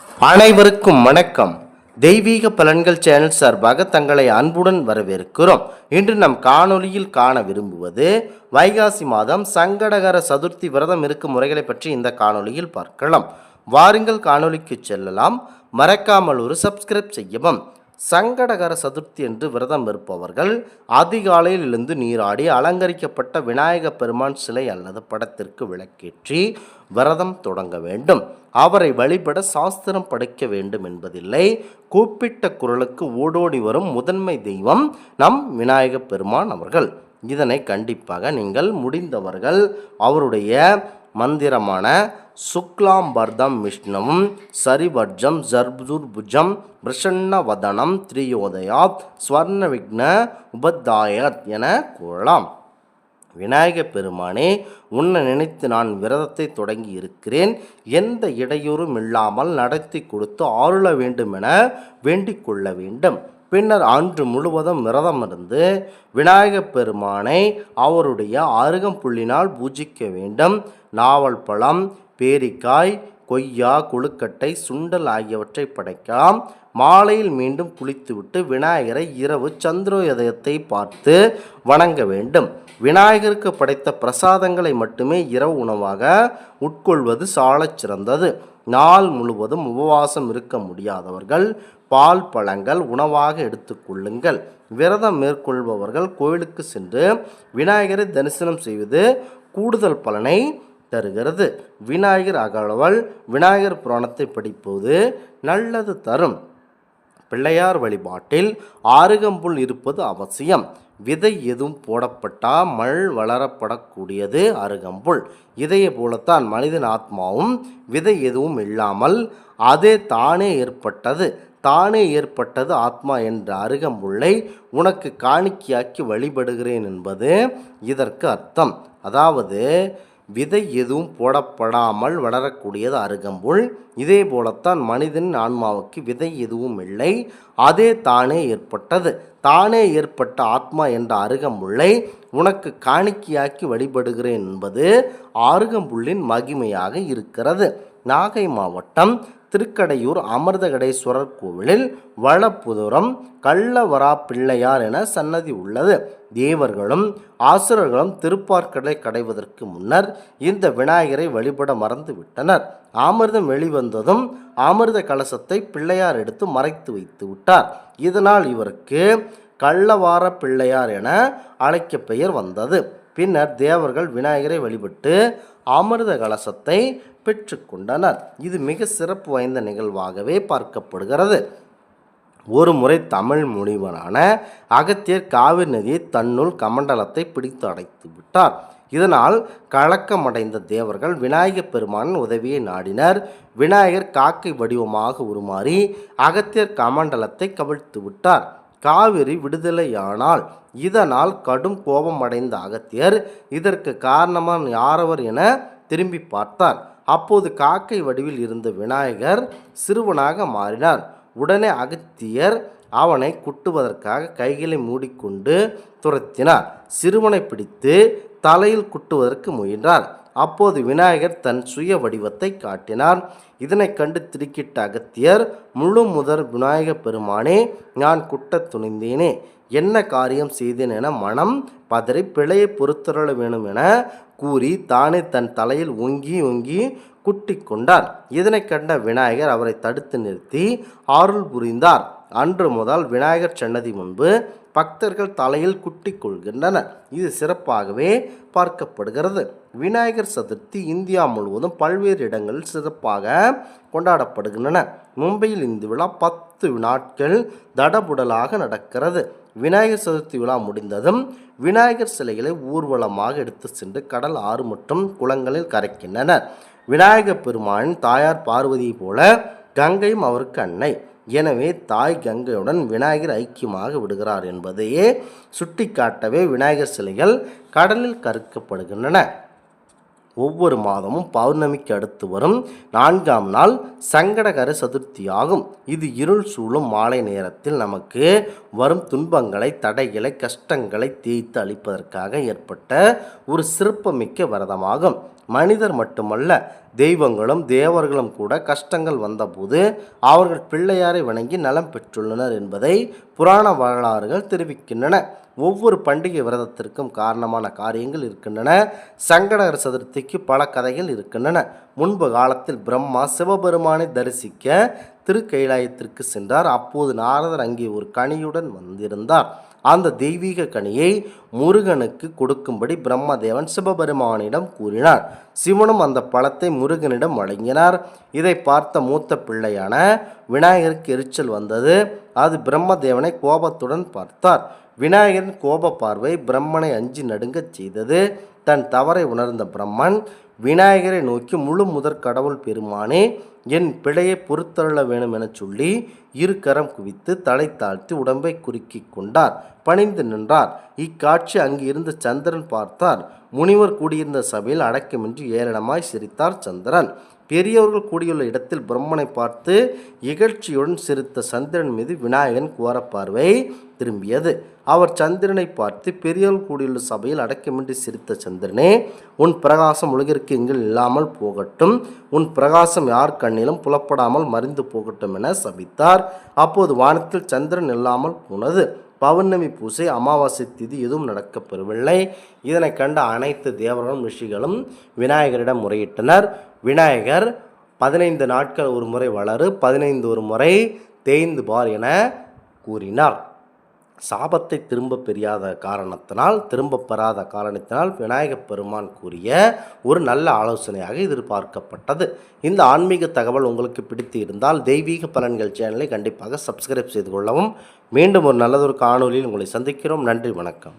அனைவருக்கும் வணக்கம். தெய்வீக பலன்கள் சேனல் சார்பாக தங்களை அன்புடன் வரவேற்கிறோம். இன்று நம் காணொளியில் காண விரும்புவது வைகாசி மாதம் சங்கடகர சதுர்த்தி விரதம் இருக்கும் முறைகளை பற்றி இந்த காணொளியில் பார்க்கலாம். வாருங்கள் காணொளிக்கு செல்லலாம். மறக்காமல் ஒரு சப்ஸ்கிரைப் செய்யவும். சங்கடகர சதுர்த்தி என்று விரதம் இருப்பவர்கள் அதிகாலையில் எழுந்து நீராடி அலங்கரிக்கப்பட்ட விநாயக பெருமான் சிலை அல்லது படத்திற்கு விளக்கேற்றி விரதம் தொடங்க வேண்டும். அவரை வழிபட சாஸ்திரம் படைக்க வேண்டும் என்பதில்லை. கூப்பிட்ட குரலுக்கு ஓடோடி வரும் முதன்மை தெய்வம் நம் விநாயக பெருமான் அவர்கள். இதனை கண்டிப்பாக நீங்கள் முடிந்தவர்கள் அவருடைய மந்திரமான சுக்லாம்பர்தம் விஷ்ணுவும் சரிவர்ஜம் ஜர்துர்புஜம் பிரசன்ன வதனம் திரியோதயாத் ஸ்வர்ண விக்ன உபத்தாயத் என கூறலாம். விநாயக பெருமானே, உன்னை நினைத்து நான் விரதத்தை தொடங்கி இருக்கிறேன். எந்த இடையூறும் இல்லாமல் நடத்தி கொடுத்து ஆருள வேண்டும் என வேண்டிக் கொள்ள வேண்டும். பின்னர் அன்று முழுவதும் விரதமிருந்து விநாயக பெருமானை அவருடைய அருகம்புல்லினால் பூஜிக்க வேண்டும். நாவல் பழம், பேரிக்காய், கொய்யா, கொழுக்கட்டை, சுண்டல் ஆகியவற்றை படைக்கலாம். மாலையில் மீண்டும் குளித்துவிட்டு விநாயகரை இரவு சந்திரோதயத்தை பார்த்து வணங்க வேண்டும். விநாயகருக்கு படைத்த பிரசாதங்களை மட்டுமே இரவு உணவாக உட்கொள்வது சாலச் சிறந்தது. நாள் முழுவதும் உபவாசம் இருக்க முடியாதவர்கள் பால் பழங்கள் உணவாக எடுத்துக்கொள்ளுங்கள். விரதம் மேற்கொள்பவர்கள் கோயிலுக்கு சென்று விநாயகரை தரிசனம் செய்வது கூடுதல் பலனை தருகிறது. விநாயகர் அகவல் விநாயகர் புராணத்தை படிப்பது நல்லது தரும். பிள்ளையார் வழிபாட்டில் ஆருகம்புல் இருப்பது அவசியம். விதை எதுவும் போடப்பட்டால் வளரப்படக்கூடியது அருகம்புல். இதையே போலத்தான் மனிதன் ஆத்மாவும் விதை எதுவும் இல்லாமல் அதே தானே ஏற்பட்டது ஆத்மா என்ற அருகம்புல்லை உனக்கு காணிக்கையாக்கி வழிபடுகிறேன் என்பது இதற்கு அர்த்தம். அதாவது விதை எதுவும் போடப்படாமல் வளரக்கூடியது அருகம்புல். இதே போலத்தான் மனிதனின் ஆன்மாவுக்கு விதை எதுவும் இல்லை, அதே தானே ஏற்பட்ட ஆத்மா என்ற அருகம்புல்லை உனக்கு காணிக்கையாக்கி வழிபடுகிறேன் என்பது அருகம்புல்லின் மகிமையாக இருக்கிறது. நாகை மாவட்டம் திருக்கடையூர் அமிர்தகடேஸ்வரர் கோவிலில் வளப்புதுரம் கள்ளவரா பிள்ளையார் என சன்னதி உள்ளது. தேவர்களும் ஆசுரர்களும் திருப்பார்க்கடலை கடைவதற்கு முன்னர் இந்த விநாயகரை வழிபட மறந்து விட்டனர். அமிர்தம் வெளிவந்ததும் அமிர்த கலசத்தை பிள்ளையார் எடுத்து மறைத்து வைத்து விட்டார். இதனால் இவருக்கு கள்ளவார பிள்ளையார் என அழைக்க பெயர் வந்தது. பின்னர் தேவர்கள் விநாயகரை வழிபட்டு அமிர்த கலசத்தை பெற்றுக்கொண்டனர். இது மிக சிறப்பு வாய்ந்த நிகழ்வாகவே பார்க்கப்படுகிறது. ஒரு முறை தமிழ் முனிவனான அகத்தியர் காவிரி நதியை தன்னுள் கமண்டலத்தை பிடித்து அடைத்து விட்டார். இதனால் கலக்கமடைந்த தேவர்கள் விநாயக பெருமானின் உதவியை நாடினர். விநாயகர் காக்கை வடிவமாக உருமாறி அகத்தியர் கமண்டலத்தை கவிழ்த்து விட்டார். காவிரி விடுதலையானால் இதனால் கடும் கோபமடைந்த அகத்தியர் இதற்கு காரணமான யாரவர் என திரும்பி பார்த்தார். அப்போது காக்கை வடிவில் இருந்த விநாயகர் சிறுவனாக மாறினார். உடனே அகத்தியர் அவனை குட்டுவதற்காக கைகளை மூடிக்கொண்டு துரத்தினார். சிறுவனை பிடித்து தலையில் குட்டுவதற்கு முயன்றார். அப்போது விநாயகர் தன் சுய வடிவத்தை காட்டினார். இதனை கண்டு திடுக்கிட்ட அகத்தியர், முழு முதல் விநாயக பெருமானே, நான் குட்டத் துணிந்தேனே, என்ன காரியம் செய்தேன் என மனம் பதறி பிழையை பொறுத்தருள வேணும் என கூறி தானே தன் தலையில் ஓங்கி குட்டி கொண்டார். இதனை கண்ட விநாயகர் அவரை தடுத்து நிறுத்தி அருள் புரிந்தார். அன்று முதல் விநாயகர் சன்னதி முன்பு பக்தர்கள் தலையில் குட்டி கொள்கின்றனர். இது சிறப்பாகவே பார்க்கப்படுகிறது. விநாயகர் சதுர்த்தி இந்தியா முழுவதும் பல்வேறு இடங்களில் சிறப்பாக கொண்டாடப்படுகின்றன. மும்பையில் இந்த விழா 10 நாட்கள் தடபுடலாக நடக்கிறது. விநாயகர் சதுர்த்தி விழா முடிந்ததும் விநாயகர் சிலைகளை ஊர்வலமாக எடுத்து சென்று கடல், ஆறு மற்றும் குளங்களில் கரைக்கின்றனர். விநாயகர் பெருமானின் தாயார் பார்வதியை போல கங்கையும் அவருக்கு அன்னை. எனவே தாய் கங்கையுடன் விநாயகர் ஐக்கியமாக விடுகிறார் என்பதையே சுட்டிக்காட்டவே விநாயகர் சிலைகள் கடலில் கரைக்கப்படுகின்றன. ஒவ்வொரு மாதமும் பௌர்ணமிக்கு அடுத்து வரும் 4ஆம் நாள் சங்கடகர சதுர்த்தி ஆகும். இது இருள் சூழும் மாலை நேரத்தில் நமக்கு வரும் துன்பங்களை, தடைகளை, கஷ்டங்களை தேய்த்து அளிப்பதற்காக ஏற்பட்ட ஒரு சிறப்புமிக்க விரதமாகும். மனிதர் மட்டுமல்ல, தெய்வங்களும் தேவர்களும் கூட கஷ்டங்கள் வந்தபோது அவர்கள் பிள்ளையாரை வணங்கி நலம் பெற்றுள்ளனர் என்பதை புராண வரலாறுகள் தெரிவிக்கின்றன. ஒவ்வொரு பண்டிகை விரதத்திற்கும் காரணமான காரியங்கள் இருக்கின்றன. சங்கடகர சதுர்த்திக்கு பல கதைகள் இருக்கின்றன. முன்பு காலத்தில் பிரம்மா சிவபெருமானை தரிசிக்க திருக்கைலாயத்திற்கு சென்றார். அப்போது நாரதர் அங்கே ஒரு கனியுடன் வந்திருந்தார். அந்த தெய்வீக கனியை முருகனுக்கு கொடுக்கும்படி பிரம்மதேவன் சிவபெருமானிடம் கூறினார். சிவனும் அந்த பழத்தை முருகனிடம் வழங்கினார். இதை பார்த்த மூத்த பிள்ளையான விநாயகருக்கு எரிச்சல் வந்தது. அது பிரம்மதேவனை கோபத்துடன் பார்த்தார். விநாயகரின் கோப பார்வை பிரம்மனை அஞ்சி நடுங்கச் செய்தது. தன் தவறை உணர்ந்த பிரம்மன் விநாயகரை நோக்கி, முழு முதற் கடவுள் பெருமானே, என் பிழையை பொறுத்தருள வேணும் என சொல்லி இரு கரம் குவித்து தலை தாழ்த்தி உடம்பை குறுக்கி கொண்டார். பணிந்து நின்றார். இக்காட்சி அங்கு இருந்த சந்திரன் பார்த்தார். முனிவர் கூடியிருந்த சபையில் அடக்கமின்றி ஏளனமாய் சிரித்தார் சந்திரன். பெரியவர்கள் கூடியுள்ள இடத்தில் பிரம்மனை பார்த்து இகழ்ச்சியுடன் சிரித்த சந்திரன் மீது விநாயகன் கோர பார்வை திரும்பியது. அவர் சந்திரனை பார்த்து, பெரியவர்கள் கூடியுள்ள சபையில் அடக்கமின்றி சிரித்த சந்திரனே, உன் பிரகாசம் உலகிற்கு எங்கில் இல்லாமல் போகட்டும், உன் பிரகாசம் யார் கண்ணிலும் புலப்படாமல் மறைந்து போகட்டும் என சபித்தார். அப்போது வானத்தில் சந்திரன் இல்லாமல் போனது. பௌர்ணமி பூசை, அமாவாசை திதி எதுவும் நடக்கப்பெறவில்லை. இதனை கண்ட அனைத்து தேவர்களும் ரிஷிகளும் விநாயகரிடம் முறையிட்டனர். விநாயகர் 15 நாட்கள் ஒரு முறை வளரு, 15 ஒரு முறை தேய்ந்து பார் என கூறினார். சாபத்தை திரும்ப பெறாத காரணத்தினால் விநாயகப் பெருமான் கூறிய ஒரு நல்ல ஆலோசனையாக எதிர்பார்க்கப்பட்டது. இந்த ஆன்மீக தகவல் உங்களுக்கு பிடித்து இருந்தால் தெய்வீக பலன்கள் சேனலை கண்டிப்பாக சப்ஸ்கிரைப் செய்து கொள்ளவும். மீண்டும் ஒரு நல்லதொரு காணொலியில் உங்களை சந்திக்கிறோம். நன்றி, வணக்கம்.